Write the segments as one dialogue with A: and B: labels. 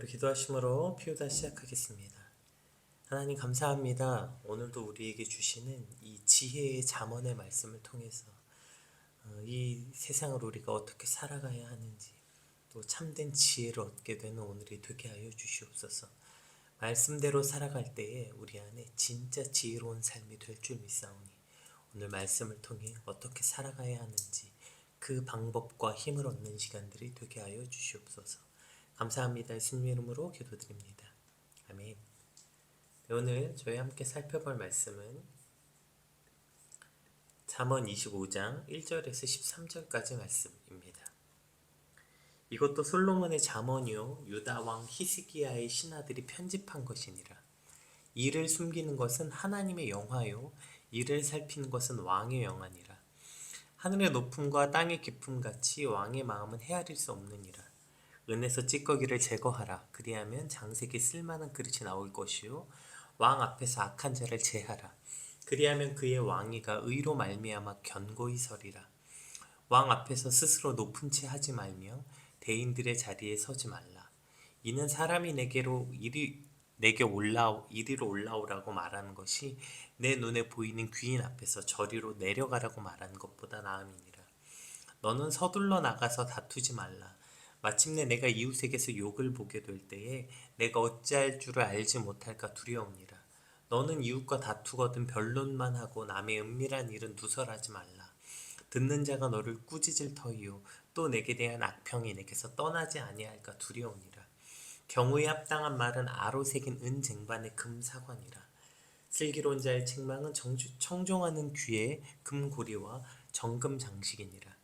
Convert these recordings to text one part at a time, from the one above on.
A: 기도하심으로 피우다 시작하겠습니다. 하나님 감사합니다. 오늘도 우리에게 주시는 이 지혜의 잠언의 말씀을 통해서 이 세상을 우리가 어떻게 살아가야 하는지 또 참된 지혜를 얻게 되는 오늘이 되게 하여 주시옵소서. 말씀대로 살아갈 때에 우리 안에 진짜 지혜로운 삶이 될 줄 믿사오니 오늘 말씀을 통해 어떻게 살아가야 하는지 그 방법과 힘을 얻는 시간들이 되게 하여 주시옵소서. 감사합니다. 예수님의 이름으로 기도드립니다. 아멘. 오늘 저희 함께 살펴볼 말씀은 잠언 25장 1절에서 13절까지 말씀입니다. 이것도 솔로몬의 잠언이요 유다 왕 히스기야의 신하들이 편집한 것이니라. 이를 숨기는 것은 하나님의 영화요 이를 살피는 것은 왕의 영화니라. 하늘의 높음과 땅의 깊음 같이 왕의 마음은 헤아릴 수 없느니라. 은에서 찌꺼기를 제거하라. 그리하면 장색이 쓸만한 그릇이 나올 것이요 왕 앞에서 악한 자를 제하라. 그리하면 그의 왕위가 의로 말미암아 견고히 서리라. 왕 앞에서 스스로 높은 채 하지 말며 대인들의 자리에 서지 말라. 이는 사람이 이리로 올라오라고 말하는 것이 내 눈에 보이는 귀인 앞에서 저리로 내려가라고 말하는 것보다 나음이니라. 너는 서둘러 나가서 다투지 말라. 마침내 내가 이웃에게서 욕을 보게 될 때에 내가 어찌할 줄을 알지 못할까 두려우니라. 너는 이웃과 다투거든 변론만 하고 남의 은밀한 일은 누설하지 말라. 듣는 자가 너를 꾸짖을 터이요 또 내게 대한 악평이 내게서 떠나지 아니할까 두려우니라. 경우에 합당한 말은 아로 새긴 은 쟁반의 금 사관이라. 슬기로운 자의 책망은 청종하는 귀에 금고리와 정금 장식이니라.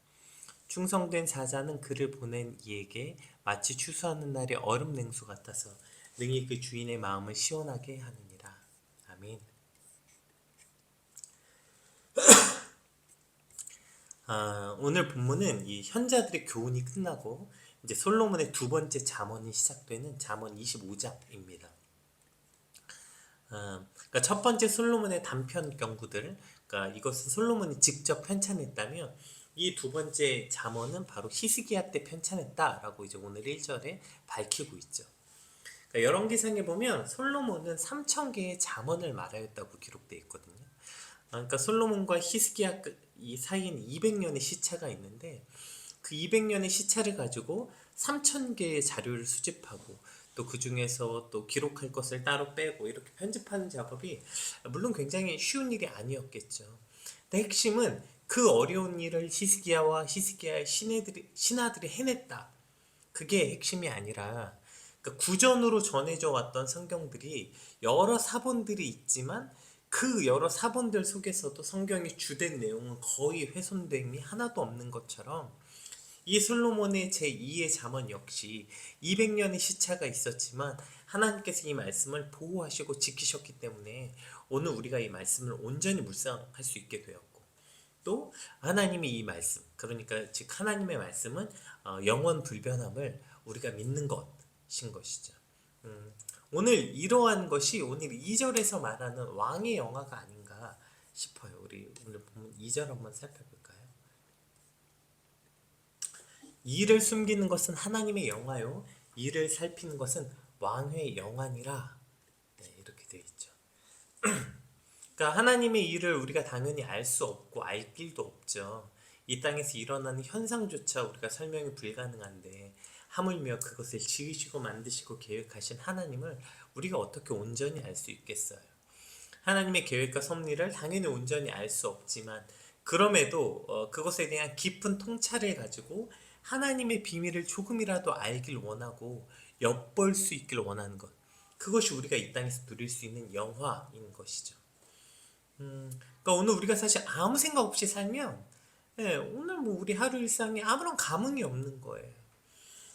A: 충성된 사자는 그를 보낸 이에게 마치 추수하는 날의 얼음 냉수 같아서 능히 그 주인의 마음을 시원하게 하느니라. 아멘. 오늘 본문은 이 현자들의 교훈이 끝나고 이제 솔로몬의 두 번째 잠언이 시작되는 잠언 25장입니다. 그러니까 첫 번째 솔로몬의 단편 경구들, 그러니까 이것은 솔로몬이 직접 편찬했다면 이 두 번째 잠언은 바로 히스기야 때 편찬했다라고 이제 오늘 1절에 밝히고 있죠. 그러니까 열왕기상에 보면 솔로몬은 3,000개의 잠언을 말하였다고 기록되어 있거든요. 그러니까 솔로몬과 히스기야 이 사이에는 200년의 시차가 있는데 그 200년의 시차를 가지고 3,000개의 자료를 수집하고 또 그 중에서 또 기록할 것을 따로 빼고 이렇게 편집하는 작업이 물론 굉장히 쉬운 일이 아니었겠죠. 근데 핵심은 그 어려운 일을 히스기야의 신하들이 해냈다. 그게 핵심이 아니라 그러니까 구전으로 전해져 왔던 성경들이 여러 사본들이 있지만 그 여러 사본들 속에서도 성경의 주된 내용은 거의 훼손됨이 하나도 없는 것처럼 이 솔로몬의 제2의 잠언 역시 200년의 시차가 있었지만 하나님께서 이 말씀을 보호하시고 지키셨기 때문에 오늘 우리가 이 말씀을 온전히 묵상할 수 있게 되었고 또 하나님이 이 말씀 그러니까 즉 하나님의 말씀은 영원 불변함을 우리가 믿는 것인 것이죠. 오늘 이러한 것이 오늘 2절에서 말하는 왕의 영화가 아닌가 싶어요. 우리 오늘 보면 2절 한번 살펴볼까요? 이를 숨기는 것은 하나님의 영화요 이를 살피는 것은 왕의 영화니라. 네, 이렇게 되어 있죠. 그러니까 하나님의 일을 우리가 당연히 알 수 없고 알 길도 없죠. 이 땅에서 일어나는 현상조차 우리가 설명이 불가능한데 하물며 그것을 지으시고 만드시고 계획하신 하나님을 우리가 어떻게 온전히 알 수 있겠어요. 하나님의 계획과 섭리를 당연히 온전히 알 수 없지만 그럼에도 그것에 대한 깊은 통찰을 가지고 하나님의 비밀을 조금이라도 알길 원하고 엿볼 수 있길 원하는 것, 그것이 우리가 이 땅에서 누릴 수 있는 영화인 것이죠. 그러니까 오늘 우리가 사실 아무 생각 없이 살면 오늘 뭐 우리 하루 일상에 아무런 감흥이 없는 거예요.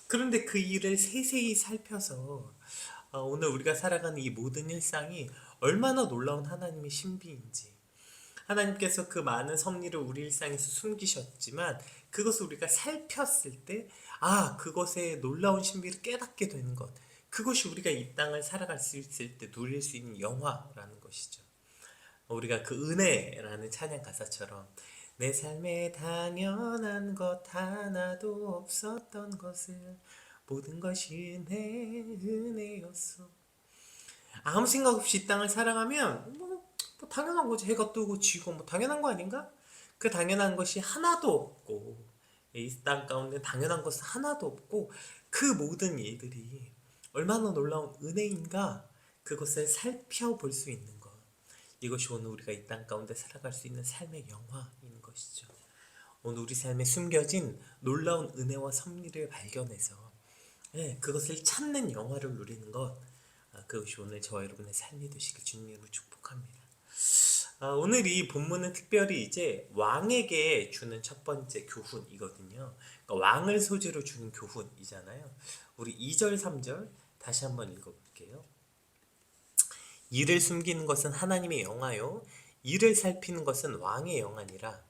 A: 그런데 그 일을 세세히 살펴서 오늘 우리가 살아가는 이 모든 일상이 얼마나 놀라운 하나님의 신비인지, 하나님께서 그 많은 섭리를 우리 일상에서 숨기셨지만 그것을 우리가 살폈을 때 그것의 놀라운 신비를 깨닫게 되는 것, 그것이 우리가 이 땅을 살아갈 수 있을 때 누릴 수 있는 영화라는 것이죠. 우리가 그 은혜라는 찬양 가사처럼 내 삶에 당연한 것 하나도 없었던 것을 모든 것이 내 은혜였어. 아무 생각 없이 이 땅을 살아가면 뭐 당연한 거지. 해가 뜨고 지고 뭐 당연한 거 아닌가? 그 당연한 것이 하나도 없고 이 땅 가운데 당연한 것은 하나도 없고 그 모든 일들이 얼마나 놀라운 은혜인가 그것을 살펴볼 수 있는 것. 이것이 오늘 우리가 이 땅 가운데 살아갈 수 있는 삶의 영화인 것이죠. 오늘 우리 삶에 숨겨진 놀라운 은혜와 섭리를 발견해서 그것을 찾는 영화를 누리는 것, 그것이 오늘 저와 여러분의 삶이 되시길 주님으로 축복합니다. 오늘 이 본문은 특별히 이제 왕에게 주는 첫 번째 교훈이거든요. 그러니까 왕을 소재로 주는 교훈이잖아요. 우리 2절, 3절 다시 한번 읽어볼게요. 이를 숨기는 것은 하나님의 영화요, 이를 살피는 것은 왕의 영화니라.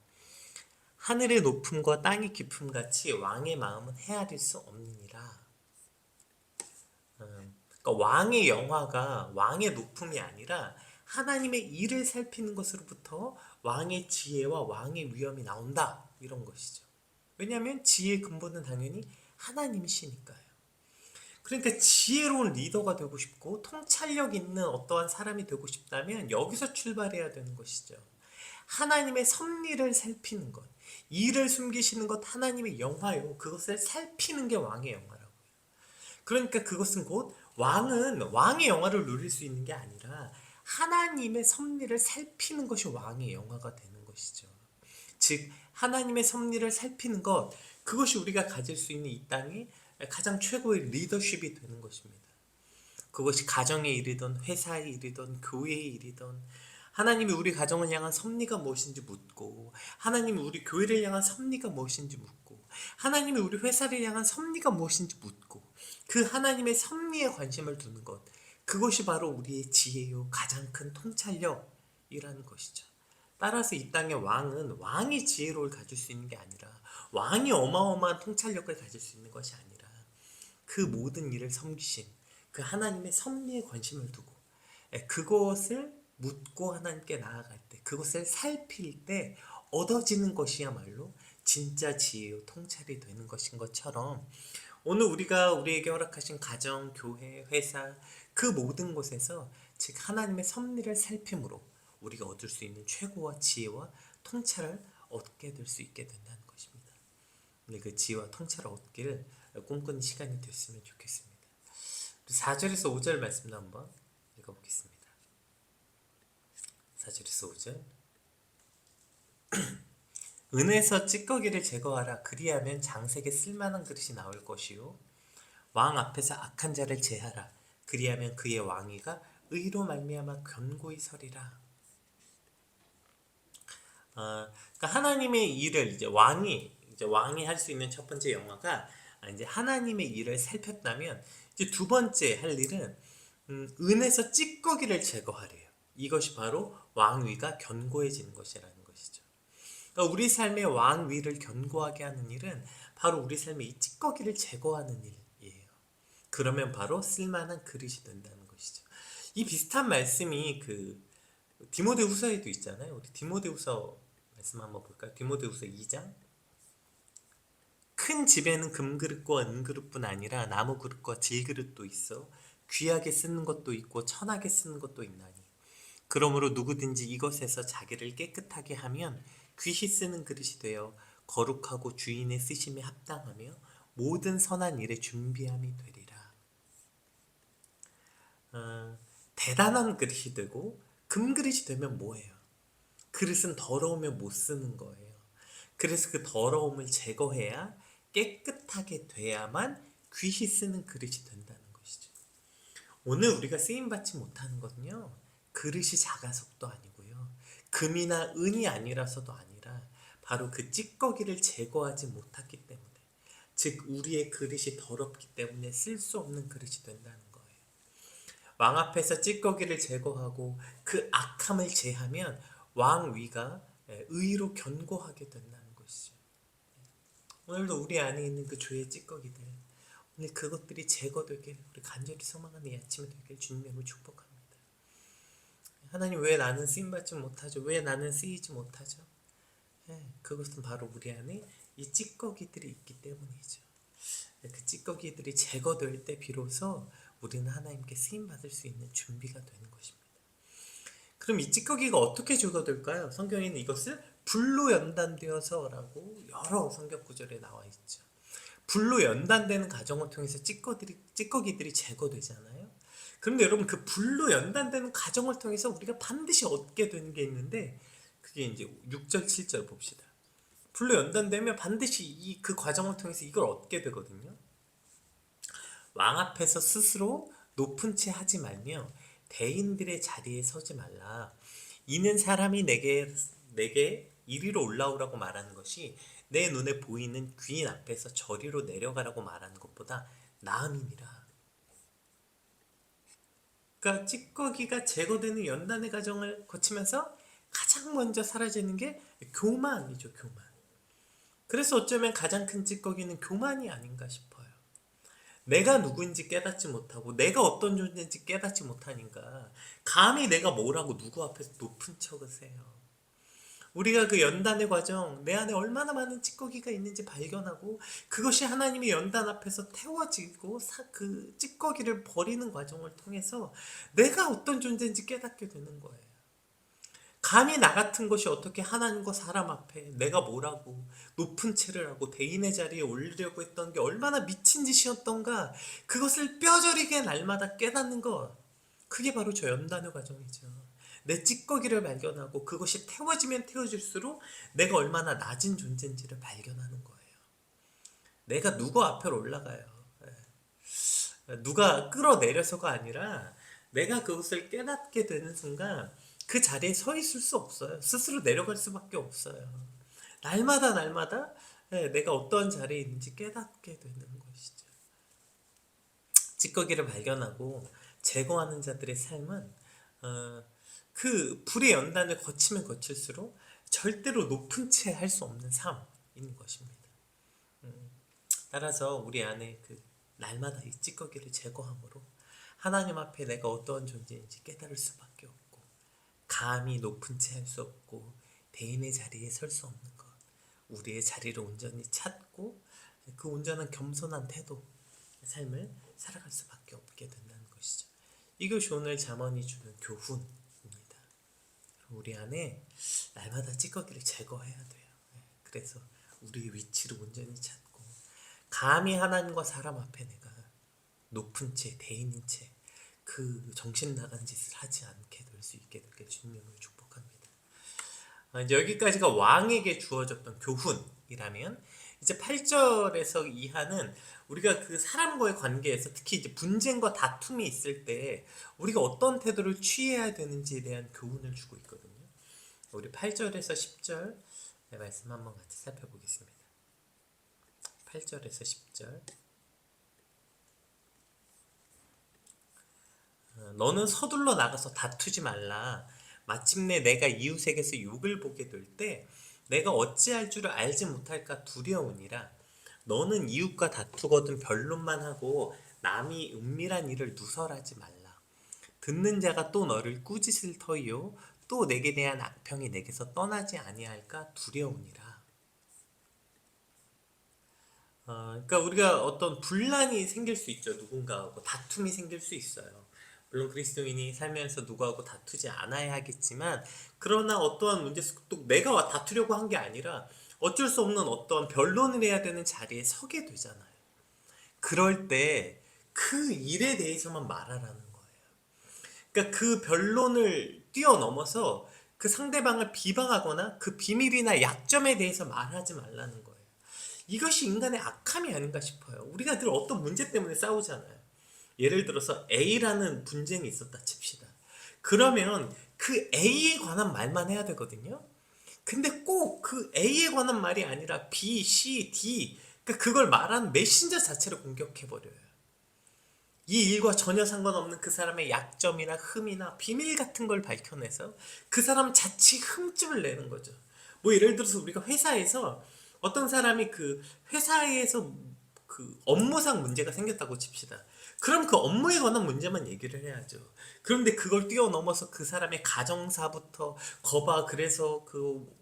A: 하늘의 높음과 땅의 깊음 같이 왕의 마음은 헤아릴 수 없느니라. 그러니까 왕의 영화가 왕의 높음이 아니라 하나님의 일을 살피는 것으로부터 왕의 지혜와 왕의 위엄이 나온다, 이런 것이죠. 왜냐하면 지혜의 근본은 당연히 하나님이시니까요. 그러니까 지혜로운 리더가 되고 싶고 통찰력 있는 어떠한 사람이 되고 싶다면 여기서 출발해야 되는 것이죠. 하나님의 섭리를 살피는 것, 일을 숨기시는 것 하나님의 영화요, 그것을 살피는 게 왕의 영화라고요. 그러니까 그것은 곧 왕은 왕의 영화를 누릴 수 있는 게 아니라 하나님의 섭리를 살피는 것이 왕의 영화가 되는 것이죠. 즉 하나님의 섭리를 살피는 것, 그것이 우리가 가질 수 있는 이 땅의 가장 최고의 리더십이 되는 것입니다. 그것이 가정의 일이든 회사의 일이든 교회의 일이든 하나님이 우리 가정을 향한 섭리가 무엇인지 묻고, 하나님이 우리 교회를 향한 섭리가 무엇인지 묻고, 하나님이 우리 회사를 향한 섭리가 무엇인지 묻고, 그 하나님의 섭리에 관심을 두는 것, 그것이 바로 우리의 지혜요 가장 큰 통찰력이라는 것이죠. 따라서 이 땅의 왕은 왕이 지혜로움을 가질 수 있는 게 아니라, 왕이 어마어마한 통찰력을 가질 수 있는 것이 아니라 그 모든 일을 섬기신 그 하나님의 섭리에 관심을 두고 그것을 묻고 하나님께 나아갈 때, 그것을 살필 때 얻어지는 것이야말로 진짜 지혜요 통찰이 되는 것인 것처럼, 오늘 우리가 우리에게 허락하신 가정, 교회, 회사 그 모든 곳에서 즉 하나님의 섭리를 살핌으로 우리가 얻을 수 있는 최고와 지혜와 통찰을 얻게 될 수 있게 된다는 것입니다. 오늘 그 지혜와 통찰을 얻기를 꿈꾸는 시간이 됐으면 좋겠습니다. 4절에서 5절 말씀도 한번 읽어보겠습니다. 4절에서 5절. 은에서 찌꺼기를 제거하라. 그리하면 장색에 쓸만한 그릇이 나올 것이요, 왕 앞에서 악한 자를 제하라. 그리하면 그의 왕위가 의로 말미암아 견고히 서리라. 그러니까 하나님의 일을 이제 왕이 할 수 있는 첫 번째 영화가 이제 하나님의 일을 살폈다면, 이제 두 번째 할 일은 은에서 찌꺼기를 제거하래요. 이것이 바로 왕위가 견고해지는 것이라는 것이죠. 그러니까 우리 삶의 왕위를 견고하게 하는 일은 바로 우리 삶의 이 찌꺼기를 제거하는 일이에요. 그러면 바로 쓸만한 그릇이 된다는 것이죠. 이 비슷한 말씀이 그 디모데후서에도 있잖아요. 우리 디모데후서 말씀 한번 볼까요? 디모데후서 2장. 큰 집에는 금그릇과 은그릇뿐 아니라 나무 그릇과 질그릇도 있어 귀하게 쓰는 것도 있고 천하게 쓰는 것도 있나니, 그러므로 누구든지 이것에서 자기를 깨끗하게 하면 귀히 쓰는 그릇이 되어 거룩하고 주인의 쓰심에 합당하며 모든 선한 일에 준비함이 되리라. 대단한 그릇이 되고 금그릇이 되면 뭐예요? 그릇은 더러우면 못 쓰는 거예요. 그래서 그 더러움을 제거해야 깨끗하게 돼야만 귀히 쓰는 그릇이 된다는 것이죠. 오늘 우리가 쓰임받지 못하는 것은요, 그릇이 작아서도 아니고요, 금이나 은이 아니라서도 아니라 바로 그 찌꺼기를 제거하지 못했기 때문에, 즉 우리의 그릇이 더럽기 때문에 쓸 수 없는 그릇이 된다는 거예요. 왕 앞에서 찌꺼기를 제거하고 그 악함을 제하면 왕위가 의로 견고하게 된다는 것이죠. 오늘도 우리 안에 있는 그 죄의 찌꺼기들, 오늘 그것들이 제거되길 우리 간절히 소망하는 이 아침이 되길 주님의 축복합니다. 하나님, 왜 나는 쓰임받지 못하죠? 왜 나는 쓰이지 못하죠? 그것은 바로 우리 안에 이 찌꺼기들이 있기 때문이죠. 그 찌꺼기들이 제거될 때 비로소 우리는 하나님께 쓰임받을 수 있는 준비가 되는 것입니다. 그럼 이 찌꺼기가 어떻게 제거될까요? 성경에는 이것을 불로 연단되어서라고 여러 성경 구절에 나와 있죠. 불로 연단되는 과정을 통해서 찌꺼기들이 제거되잖아요. 그런데 여러분, 그 불로 연단되는 과정을 통해서 우리가 반드시 얻게 되는 게 있는데, 그게 이제 6절 7절 봅시다. 불로 연단되면 반드시 그 과정을 통해서 이걸 얻게 되거든요. 왕 앞에서 스스로 높은 채 하지 말며 대인들의 자리에 서지 말라. 이는 사람이 내게 이리로 올라오라고 말하는 것이 내 눈에 보이는 귀인 앞에서 저리로 내려가라고 말하는 것보다 나음이니라. 그러니까 찌꺼기가 제거되는 연단의 과정을 거치면서 가장 먼저 사라지는 게 교만이죠, 교만. 그래서 어쩌면 가장 큰 찌꺼기는 교만이 아닌가 싶어요. 내가 누구인지 깨닫지 못하고 내가 어떤 존재인지 깨닫지 못하니까 감히 내가 뭐라고 누구 앞에서 높은 척을 해요. 우리가 그 연단의 과정, 내 안에 얼마나 많은 찌꺼기가 있는지 발견하고 그것이 하나님의 연단 앞에서 태워지고 그 찌꺼기를 버리는 과정을 통해서 내가 어떤 존재인지 깨닫게 되는 거예요. 감히 나 같은 것이 어떻게 하나님과 사람 앞에 내가 뭐라고 높은 채를 하고 대인의 자리에 올리려고 했던 게 얼마나 미친 짓이었던가, 그것을 뼈저리게 날마다 깨닫는 것, 그게 바로 저 연단의 과정이죠. 내 찌꺼기를 발견하고 그것이 태워지면 태워질수록 내가 얼마나 낮은 존재인지를 발견하는 거예요. 내가 누구 앞으로 올라가요. 누가 끌어내려서가 아니라 내가 그것을 깨닫게 되는 순간 그 자리에 서 있을 수 없어요. 스스로 내려갈 수밖에 없어요. 날마다 내가 어떤 자리에 있는지 깨닫게 되는 것이죠. 찌꺼기를 발견하고 제거하는 자들의 삶은 그 불의 연단을 거치면 거칠수록 절대로 높은 채 할 수 없는 삶인 것입니다. 따라서 우리 안에 그 날마다 이 찌꺼기를 제거함으로 하나님 앞에 내가 어떠한 존재인지 깨달을 수밖에 없고, 감히 높은 채 할 수 없고 대인의 자리에 설 수 없는 것, 우리의 자리를 온전히 찾고 그 온전한 겸손한 태도, 삶을 살아갈 수밖에 없게 된다는 것이죠. 이것이 오늘 잠언이 주는 교훈입니다. 우리 안에 날마다 찌꺼기를 제거해야 돼요. 그래서 우리의 위치를 온전히 찾고 감히 하나님과 사람 앞에 내가 높은 채, 대인인 채 그 정신 나간 짓을 하지 않게 될 수 있게 되길 주님으로 축복합니다. 이제 여기까지가 왕에게 주어졌던 교훈이라면, 이제 8절에서 이하는 우리가 그 사람과의 관계에서 특히 이제 분쟁과 다툼이 있을 때 우리가 어떤 태도를 취해야 되는지에 대한 교훈을 주고 있거든요. 우리 8절에서 10절 말씀 한번 같이 살펴보겠습니다. 8절에서 10절. 너는 서둘러 나가서 다투지 말라. 마침내 내가 이웃에게서 욕을 보게 될 때 내가 어찌할 줄을 알지 못할까 두려우니라. 너는 이웃과 다투거든 변론만 하고 남이 은밀한 일을 누설하지 말라. 듣는 자가 또 너를 꾸짖을 터이요 또 내게 대한 악평이 내게서 떠나지 아니할까 두려우니라. 그러니까 우리가 어떤 분란이 생길 수 있죠. 누군가하고 다툼이 생길 수 있어요. 물론 그리스도인이 살면서 누구하고 다투지 않아야 하겠지만, 그러나 어떠한 문제 또 내가 다투려고 한 게 아니라 어쩔 수 없는 어떠한 변론을 해야 되는 자리에 서게 되잖아요. 그럴 때 그 일에 대해서만 말하라는 거예요. 그러니까 그 변론을 뛰어넘어서 그 상대방을 비방하거나 그 비밀이나 약점에 대해서 말하지 말라는 거예요. 이것이 인간의 악함이 아닌가 싶어요. 우리가 늘 어떤 문제 때문에 싸우잖아요. 예를 들어서 A라는 분쟁이 있었다 칩시다. 그러면 그 A에 관한 말만 해야 되거든요. 근데 꼭 그 A에 관한 말이 아니라 B, C, D, 그러니까 그걸 말하는 메신저 자체를 공격해버려요. 이 일과 전혀 상관없는 그 사람의 약점이나 흠이나 비밀 같은 걸 밝혀내서 그 사람 자칫 흠집을 내는 거죠. 뭐 예를 들어서 우리가 회사에서 어떤 사람이 그 회사에서 그 업무상 문제가 생겼다고 칩시다. 그럼 그 업무에 관한 문제만 얘기를 해야죠. 그런데 그걸 뛰어넘어서 그 사람의 가정사부터 거봐 그래서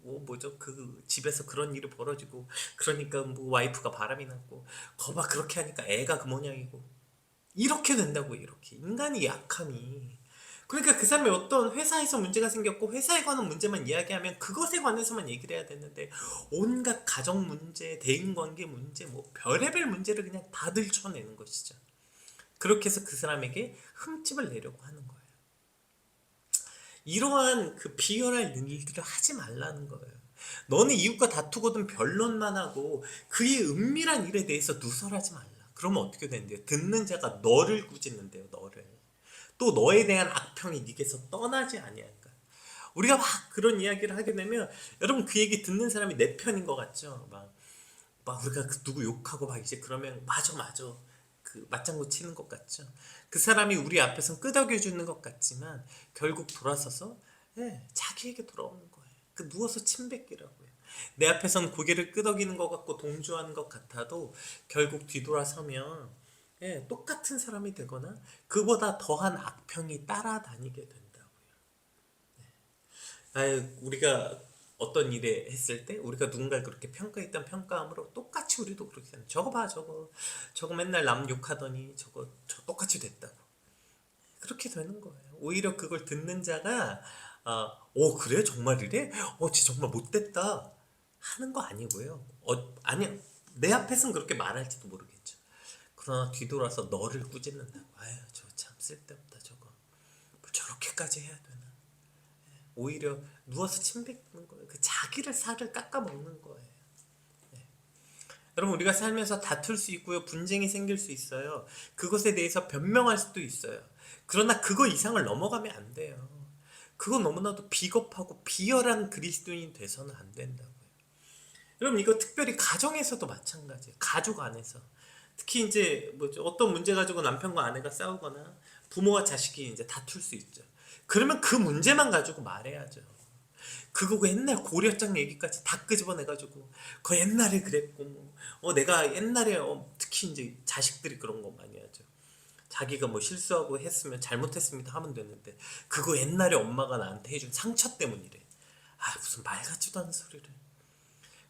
A: 뭐죠 그 집에서 그런 일이 벌어지고 그러니까 뭐 와이프가 바람이 났고 거봐 그렇게 하니까 애가 그 모양이고 이렇게 된다고 이렇게 인간이 약함이 그러니까 그 사람이 어떤 회사에서 문제가 생겼고 회사에 관한 문제만 이야기하면 그것에 관해서만 얘기를 해야 되는데 온갖 가정 문제, 대인관계 문제 뭐 별의별 문제를 그냥 다 들춰내는 것이죠. 그렇게 해서 그 사람에게 흠집을 내려고 하는 거예요. 이러한 그 비열할 일들을 하지 말라는 거예요. 너는 이웃과 다투거든 변론만 하고 그의 은밀한 일에 대해서 누설하지 말라. 그러면 어떻게 된대요? 듣는 자가 너를 꾸짖는데요. 너를. 또 너에 대한 악평이 네게서 떠나지 아니할까. 우리가 막 그런 이야기를 하게 되면 여러분 그 얘기 듣는 사람이 내 편인 것 같죠? 막 우리가 그 누구 욕하고 막 이제 그러면 맞아 그 맞장구 치는 것 같죠. 그 사람이 우리 앞에서 끄덕여 주는 것 같지만 결국 돌아서서 자기에게 돌아오는 거예요. 그 누워서 침 뱉기라고요. 내 앞에선 고개를 끄덕이는 것 같고 동조하는 것 같아도 결국 뒤돌아서면 똑같은 사람이 되거나 그보다 더한 악평이 따라다니게 된다고요. 우리가 어떤 일에 했을 때 우리가 누군가를 그렇게 평가했던 평가함으로 똑같이 우리도 그렇게 되는 저거 봐 저거 맨날 남 욕하더니 저 똑같이 됐다고 그렇게 되는 거예요. 오히려 그걸 듣는 자가 그래 정말 이래? 쟤 정말 못됐다 하는 거 아니고요. 아니야 내 앞에서는 그렇게 말할지도 모르겠죠. 그러나 뒤돌아서 너를 꾸짖는다고 저 참 쓸데없다 저거 뭐 저렇게까지 해야 되나 오히려 누워서 침 뱉는 거예요. 그 자기를 살을 깎아 먹는 거예요. 여러분 우리가 살면서 다툴 수 있고요. 분쟁이 생길 수 있어요. 그것에 대해서 변명할 수도 있어요. 그러나 그거 이상을 넘어가면 안 돼요. 그건 너무나도 비겁하고 비열한 그리스도인이 돼서는 안 된다고요. 여러분 이거 특별히 가정에서도 마찬가지예요. 가족 안에서. 특히 이제 뭐죠? 어떤 문제 가지고 남편과 아내가 싸우거나 부모와 자식이 이제 다툴 수 있죠. 그러면 그 문제만 가지고 말해야죠. 그거 그 옛날 고려장 얘기까지 다 끄집어내가지고 그 옛날에 그랬고 내가 옛날에 특히 이제 자식들이 그런 거 많이 하죠. 자기가 뭐 실수하고 했으면 잘못했습니다 하면 되는데 그거 옛날에 엄마가 나한테 해준 상처 때문이래. 무슨 말 같지도 않은 소리를.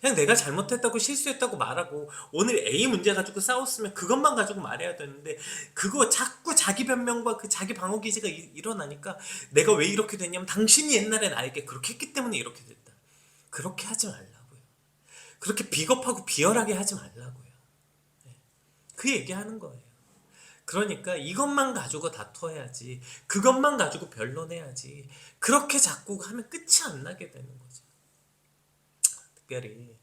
A: 그냥 내가 잘못했다고 실수했다고 말하고 오늘 A 문제 가지고 싸웠으면 그것만 가지고 말해야 되는데 그거 자꾸 자기 변명과 그 자기 방어 기제가 일어나니까 내가 왜 이렇게 됐냐면 당신이 옛날에 나에게 그렇게 했기 때문에 이렇게 됐다. 그렇게 하지 말라고요. 그렇게 비겁하고 비열하게 하지 말라고요. 그 얘기하는 거예요. 그러니까 이것만 가지고 다퉈야지 그것만 가지고 변론해야지 그렇게 자꾸 하면 끝이 안 나게 되는 거죠. 특별히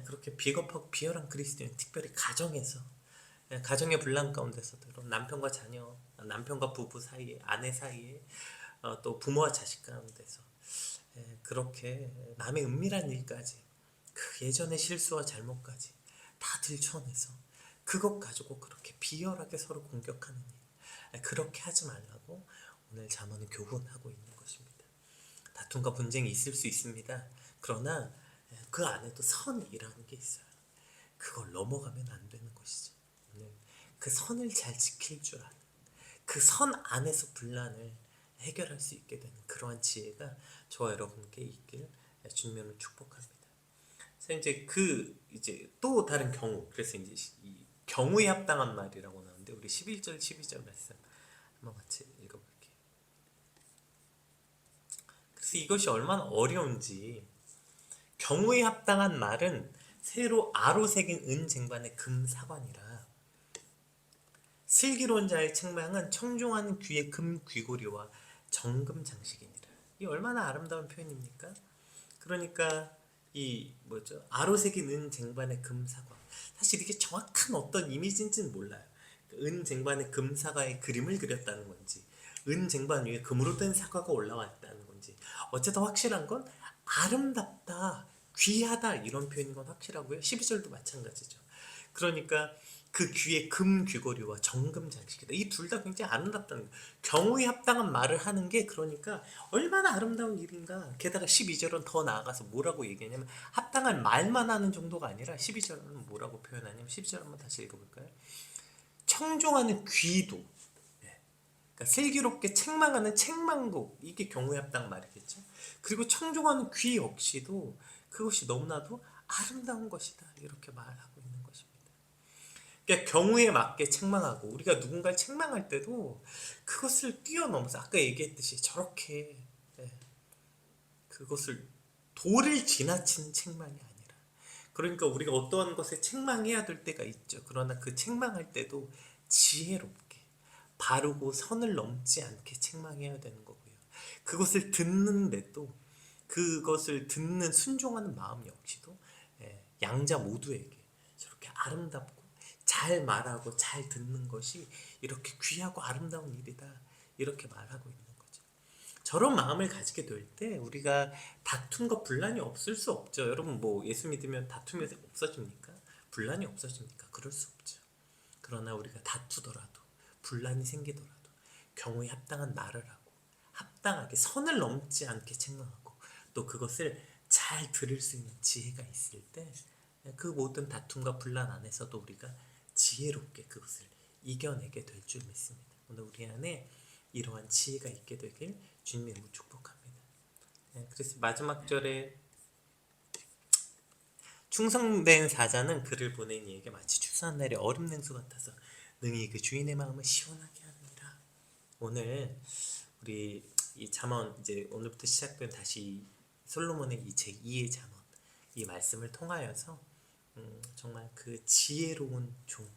A: 그렇게 비겁하고 비열한 그리스도인 특별히 가정에서 가정의 분란 가운데서도 남편과 자녀 남편과 부부 사이에 아내 사이에 또 부모와 자식 가운데서 그렇게 남의 은밀한 일까지 그 예전의 실수와 잘못까지 다 들춰내서 그것 가지고 그렇게 비열하게 서로 공격하는 일 그렇게 하지 말라고 오늘 잠언은 교훈하고 있는 것입니다. 다툼과 분쟁이 있을 수 있습니다. 그러나 그 안에도 선이라는 게 있어요. 그걸 넘어가면 안 되는 것이죠. 오늘 그 선을 잘 지킬 줄 아는 그 선 안에서 분란을 해결할 수 있게 되는 그러한 지혜가 저와 여러분께 있길 주님으로 축복합니다. 그래서 이제 또 다른 경우 그래서 이제 이 경우에 합당한 말이라고 나오는데 우리 11절 12절 말씀 한번 같이 읽어볼게요. 그래서 이것이 얼마나 어려운지 경우에 합당한 말은 새로 아로 새긴 은 쟁반의 금 사관이라 슬기로운 자의 책망은 청종하는 귀의 금 귀고리와 정금 장식이니라. 이 얼마나 아름다운 표현입니까? 그러니까 이 뭐죠? 아로 새긴 은 쟁반의 금 사관. 사실 이게 정확한 어떤 이미지인지는 몰라요. 은 쟁반의 금 사과의 그림을 그렸다는 건지, 은 쟁반 위에 금으로 된 사과가 올라왔다는 건지, 어쨌든 확실한 건 아름답다, 귀하다 이런 표현인 건 확실하고요. 12절도 마찬가지죠. 그러니까 그 귀에 금 귀걸이와 정금 장식이다. 이 둘 다 굉장히 아름답다는 거예요. 경우에 합당한 말을 하는 게 그러니까 얼마나 아름다운 일인가. 게다가 12절은 더 나아가서 뭐라고 얘기하냐면 합당한 말만 하는 정도가 아니라 12절은 뭐라고 표현하냐면 12절 한번 다시 읽어볼까요? 청종하는 귀도, 예, 그러니까 슬기롭게 책망하는 책망도 이게 경우의 합당 말이겠죠. 그리고 청종하는 귀 역시도 그것이 너무나도 아름다운 것이다 이렇게 말하고 있는 것입니다. 그러니까 경우에 맞게 책망하고 우리가 누군가를 책망할 때도 그것을 뛰어넘어서 아까 얘기했듯이 저렇게, 예, 그것을 도를 지나치는 책망이 아니라, 그러니까 우리가 어떠한 것에 책망해야 될 때가 있죠. 그러나 그 책망할 때도 지혜롭게 바르고 선을 넘지 않게 책망해야 되는 거고요. 그것을 듣는데도 그것을 듣는 순종하는 마음 역시도, 예, 양자 모두에게 저렇게 아름답고 잘 말하고 잘 듣는 것이 이렇게 귀하고 아름다운 일이다 이렇게 말하고 있는 거죠. 저런 마음을 가지게 될 때 우리가 다툼과 분란이 없을 수 없죠. 여러분 뭐 예수 믿으면 다툼이 없어집니까? 분란이 없어집니까? 그럴 수 없죠. 그러나 우리가 다투더라도 분란이 생기더라도 경우에 합당한 말을 하고 합당하게 선을 넘지 않게 책망하고 또 그것을 잘 들을 수 있는 지혜가 있을 때 그 모든 다툼과 분란 안에서도 우리가 지혜롭게 그것을 이겨내게 될 줄 믿습니다. 오늘 우리 안에 이러한 지혜가 있게 되길 주님의 축복합니다. 그래서 마지막 절에 충성된 사자는 그를 보낸 이에게 마치 추수한 날의 얼음 냉수 같아서 능히 그 주인의 마음을 시원하게 하느니라. 오늘 우리 이 잠언 이제 오늘부터 시작된 다시 솔로몬의 이 제2의 잠언 이 말씀을 통하여서 정말 그 지혜로운 종,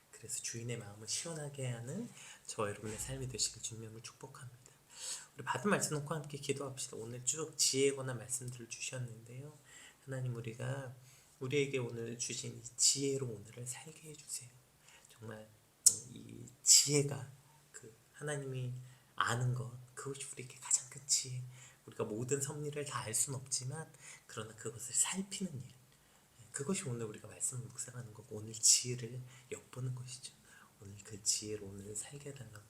A: 그래서 주인의 마음을 시원하게 하는 저와 여러분의 삶이 되시길 주님을 축복합니다. 우리 받은 말씀 놓고 함께 기도합시다. 오늘 쭉 지혜에 관한 말씀들을 주셨는데요. 하나님 우리에게 오늘 주신 이 지혜로 오늘을 살게 해주세요. 정말 이 지혜가 그 하나님이 아는 것, 그것이 우리에게 가장 큰 지혜. 우리가 모든 섭리를 다 알 수는 없지만 그러나 그것을 살피는 일, 그것이 오늘 우리가 말씀을 묵상하는 거고 오늘 지혜를 엿보는 것이죠. 오늘 그 지혜로 오늘 살게 해달라고,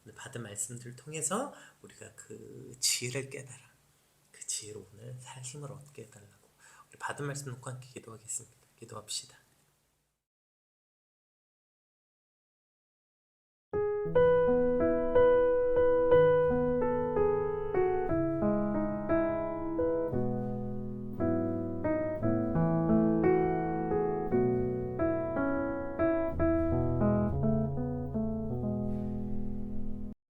A: 오늘 받은 말씀들을 통해서 우리가 그 지혜를 깨달아 그 지혜로 오늘 살 힘을 얻게 해달라고 우리 받은 말씀 놓고 함께 기도하겠습니다. 기도합시다.